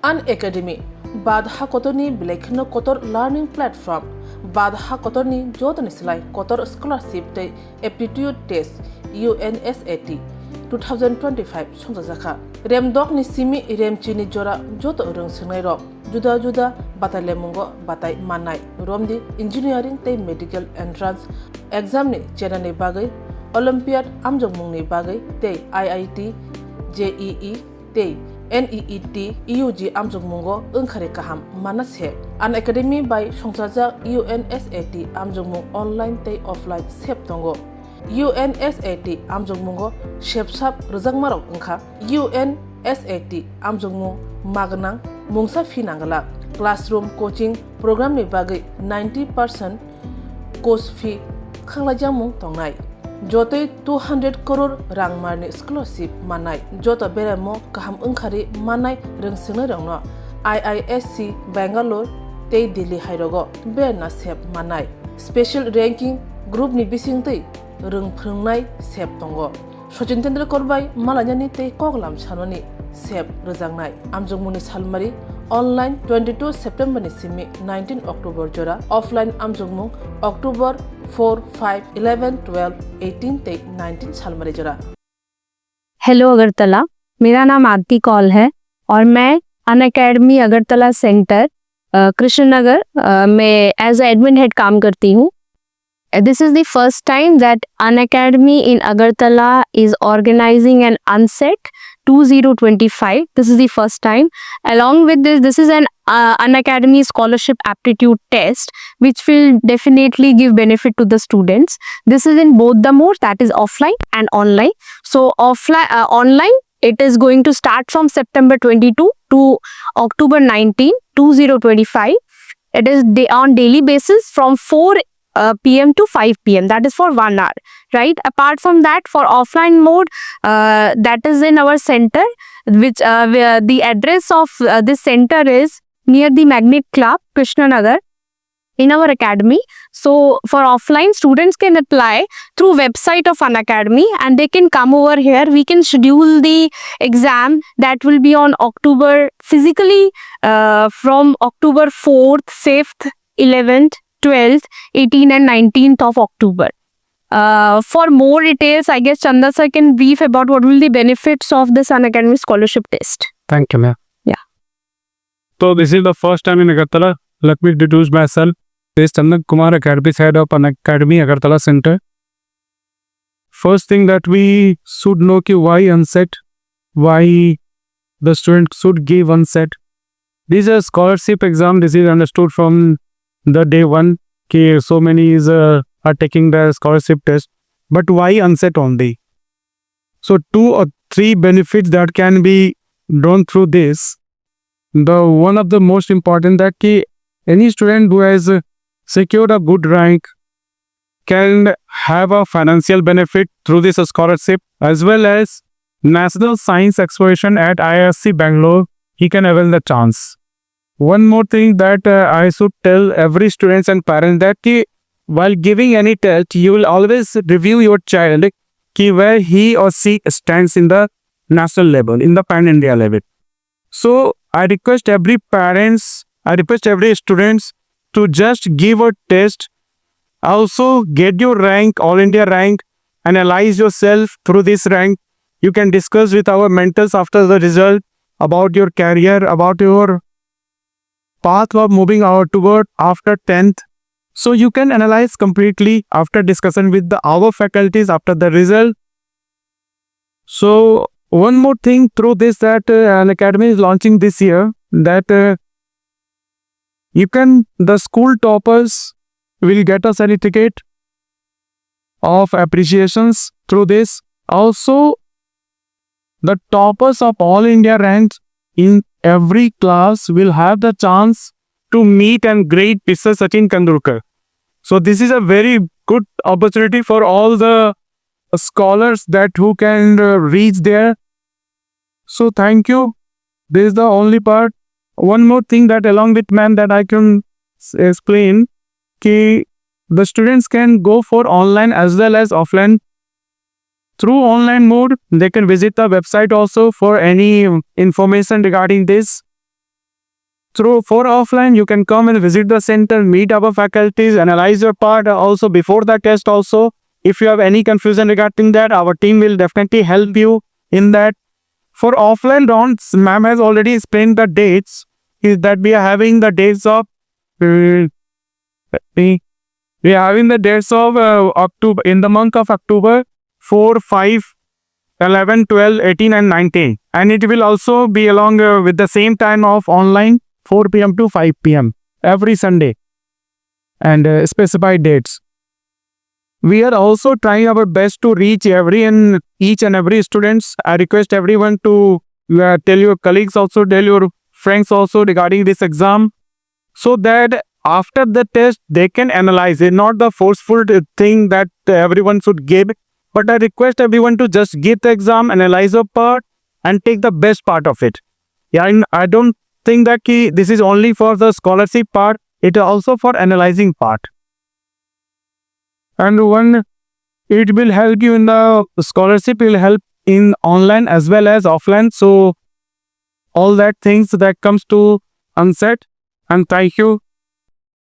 Unacademy Badha Kotoni Bilekno Kotor Learning Platform Badha Kotoni Jotani Silai Kotor Scholarship Day Aptitude Test UNSAT 2025 Sonzaka Remdok ni Simi Rem Chini Jora Joto Rung Singairo Juda Juda Batai Lemungo Batai Manai Romdi Engineering Tay Medical Entrance Exam ni Chenani Bagai Olympiad Amjong Mungni Bagai Tay IIT JEE Tay NEET EUG Amjong Mungo Unkare Kaham Manase Unacademy by Songsaja UNSAT Amjong Mung Online Tay Offline Septongo UNSAT Amjong Mungo Shepsap Ruzang Marok Unka UNSAT Amjong Mung Magnang Mungsa Finangala Classroom Coaching Program ni Bagai 90% course fee Khanglajang Mung Tongnai Jote 200 crore rang marni scholarship manai Jota beremo kaham unkhari manai rang singai rangno IISC Bangalore te Delhi hairogo berna sep manai special ranking group ni bising tei rang phungnai sep tongo Sachin Tendulkar bai malanyani te koglam chanoni sep rejangnai amjongmuni salmari online 22 September ni simi 19 October jora offline amjongmung October 4, 5, 11, 12, 18 ते 19 साल जरा। Hello Agartala, मेरा नाम आरती कौल है और मैं Unacademy Agartala centre Krishnanagar में as a admin head काम करती हूँ। This is the first time that Unacademy in Agartala is organizing an UNSET 2025. This is the first time. Along with this, this is an Unacademy scholarship aptitude test, which will definitely give benefit to the students. This is in both the modes, that is offline and online. So online, it is going to start from September 22 to October 19, 2025. It is on daily basis from 4 PM to 5 PM. That is for 1 hour, right? Apart from that, for offline mode, that is in our center, which where the address of this center is near the Magnet Club, Krishnanagar, in our academy. So for offline, students can apply through website of Unacademy and they can come over here. We can schedule the exam that will be on October, physically from October 4th, 5th, 11th, 12th, 18th and 19th of October. For more details, I guess Chanda sir can brief about what will the benefits of this Unacademy scholarship test. Thank you, ma'am. Yeah. So this is the first time in Agartala. Let me introduce myself. This is Chandan Kumar, Academy head of Unacademy Agartala Center. First thing that we should know ki why UNSET, why the student should give UNSET. This is a scholarship exam. This is understood from the day one. Ki so many are taking the scholarship test. But why UNSET only? So 2 or 3 benefits that can be drawn through this. The one of the most important that ki any student who has secured a good rank can have a financial benefit through this scholarship, as well as National Science Exploration at IISc Bangalore. He can avail the chance. One more thing that I should tell every students and parents that ki while giving any test, you will always review your child ki where he or she stands in the national level, in the pan-India level. So I request every parents, I request every students to just give a test. Also get your rank, all India rank, analyze yourself through this rank. You can discuss with our mentors after the result about your career, about your path of moving out toward after 10th. So you can analyze completely after discussion with our faculties after the result. So one more thing through this that Unacademy is launching this year, that the school toppers will get a certificate of appreciations through this. Also, the toppers of all India ranks in every class will have the chance to meet and greet Mr. Sachin Tendulkar. So this is a very good opportunity for all the scholars that who can reach there. So thank you. This is the only part. One more thing that along with ma'am that I can explain, ki the students can go for online as well as offline. Through online mode, they can visit the website also for any information regarding this. for offline, you can come and visit the center, meet our faculties, analyze your part also before the test also. If you have any confusion regarding that, our team will definitely help you in that. For offline rounds, ma'am has already explained the dates. Is that we are having the dates of we are having the dates of October, in the month of October 4, 5, 11, 12, 18 and 19. And it will also be along with the same time of online 4 p.m. to 5 p.m. every Sunday and specified dates. We are also trying our best to reach each and every students. I request everyone to tell your colleagues also, tell your friends also regarding this exam, so that after the test they can analyze it. Not the forceful thing that everyone should give, but I request everyone to just give the exam, analyze a part and take the best part of it. Yeah, and I don't think that this is only for the scholarship part, it is also for analyzing part. And one, it will help you in the scholarship, will help in online as well as offline. So all that things that comes to unset. And thank you.